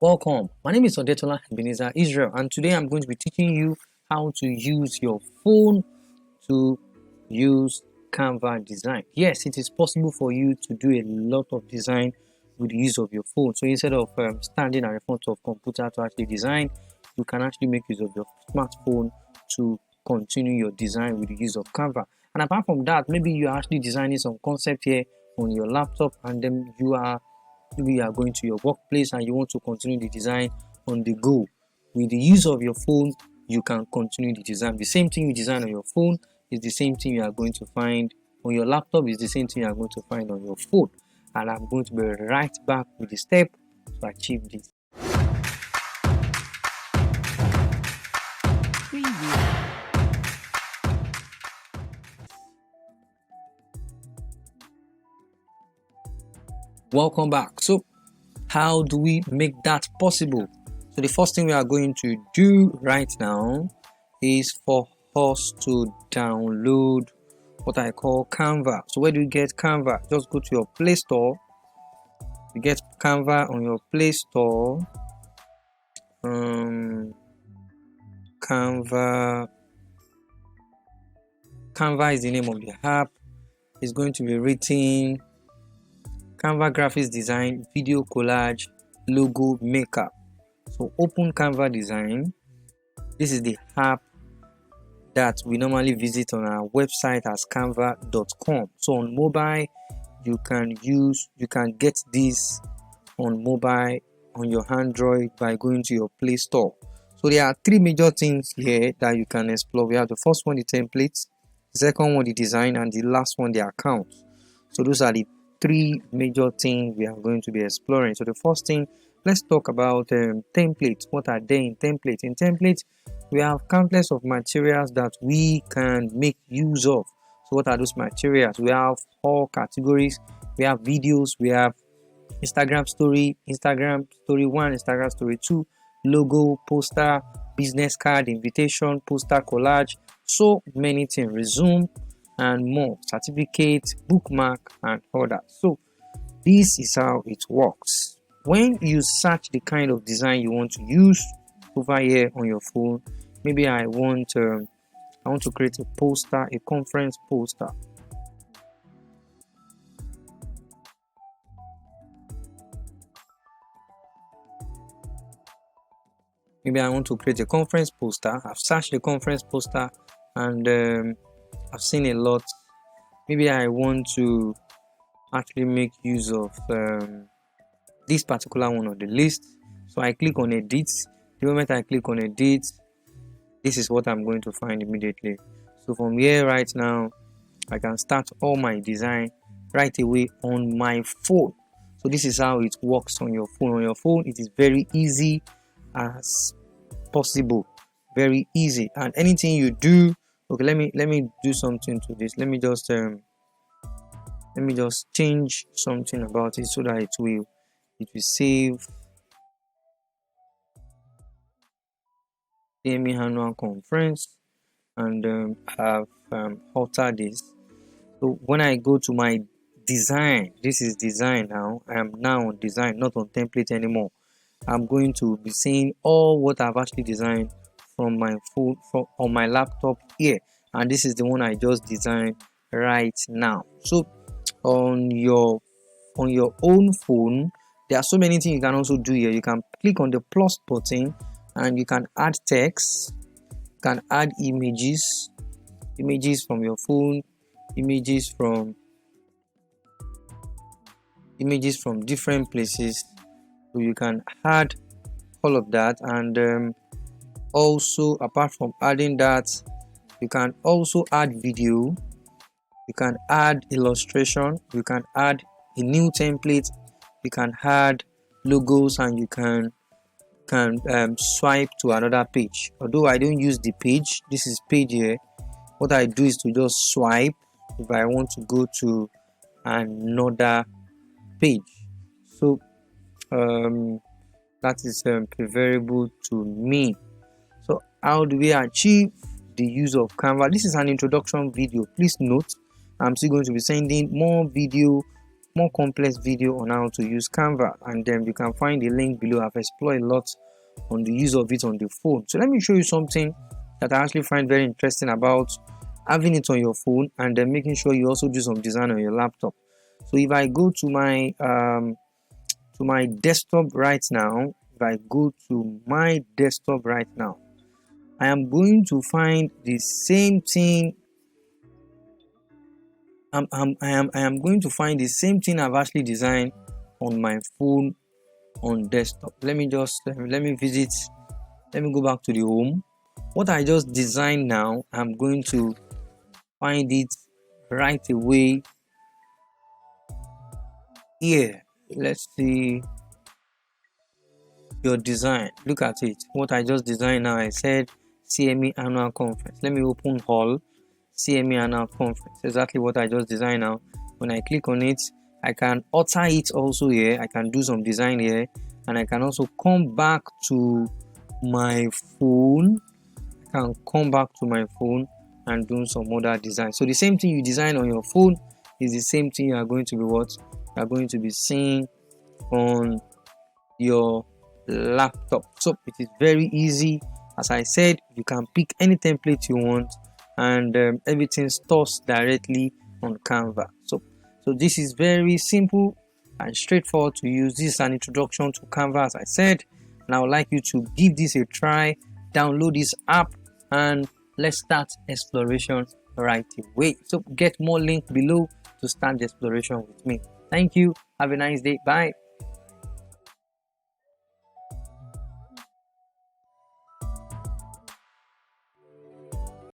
Welcome, my name is Odetola Ebenezer Israel, and today I'm going to be teaching you how to use your phone to use Canva design. Yes, it is possible for you to do a lot of design with the use of your phone. So instead of standing at the front of computer to actually design, you can actually make use of your smartphone to continue your design with the use of Canva. And apart from that, maybe you're actually designing some concept here on your laptop, and then maybe you are going to your workplace and you want to continue the design on the go. With the use of your phone, you can continue the design. The same thing you design on your phone is the same thing you are going to find on your laptop, is the same thing you are going to find on your phone. And I'm going to be right back with the step to achieve this. Welcome back. So how do we make that possible? So the first thing we are going to do right now is for us to download what I call Canva. So where do you get Canva? Just go to your Play Store. You get Canva on your Play Store. Canva is the name of the app. It's going to be written Canva graphics design, video collage, logo maker. So open Canva design. This is the app that we normally visit on our website as canva.com. So on mobile, you can get this on mobile on your Android by going to your Play Store. So there are three major things here that you can explore. We have the first one, the templates, the second one, the design, and the last one, the account. So those are the three major things we are going to be exploring. So the first thing, let's talk about templates. What are they in templates? In templates, we have countless of materials that we can make use of. So what are those materials? We have all categories. We have videos. We have Instagram story 1, Instagram story 2, logo, poster, business card, invitation, poster, collage, so many things, resume and more, certificate, bookmark, and others. So this is how it works. When you search the kind of design you want to use over here on your phone, maybe I want to create a poster, a conference poster. Maybe I want to create a conference poster. I've searched the conference poster and I've seen a lot. Maybe I want to actually make use of this particular one on the list. So I click on edit. The moment I click on edit, this is what I'm going to find immediately. So from here right now, I can start all my design right away on my phone. So this is how it works on your phone. On your phone, it is very easy as possible, very easy. And anything you do, okay, let me do something to this. Let me just change something about it so that it will save CME annual conference, and I've altered this. So when I go to my design, this is design now. I am now on design, not on template anymore. I'm going to be seeing all what I've actually designed from my phone, on my laptop here, and this is the one I just designed right now. So on your own phone, there are so many things you can also do here. You can click on the plus button and you can add text, you can add images from your phone, images from different places. So you can add all of that, and also apart from adding that, you can also add video, you can add illustration, you can add a new template, you can add logos, and you can swipe to another page. Although I don't use the page, this is page here. What I do is to just swipe if I want to go to another page. So that is preferable to me. So how do we achieve the use of Canva? This is an introduction video. Please note, I'm still going to be sending more video more complex video on how to use Canva, and then you can find the link below. I've explored a lot on the use of it on the phone. So let me show you something that I actually find very interesting about having it on your phone and then making sure you also do some design on your laptop. So if I go to my desktop right now, I am going to find the same thing. I am going to find the same thing I've actually designed on my phone on desktop. Let me go back to the home. What I just designed now, I'm going to find it right away here. Let's see your design. Look at it. What I just designed now, I said CME annual conference. Let me open Hall CME annual conference. Exactly what I just designed now. When I click on it, I can alter it also here. I can do some design here, and I can also come back to my phone. And do some other design. So the same thing you design on your phone is the same thing you are going to be seeing on your laptop. So it is very easy. As I said, you can pick any template you want, and everything stores directly on Canva. So this is very simple and straightforward to use. This is an introduction to Canva, as I said, and I would like you to give this a try. Download this app and let's start exploration right away. So get more link below to start the exploration with me. Thank you. Have a nice day. Bye.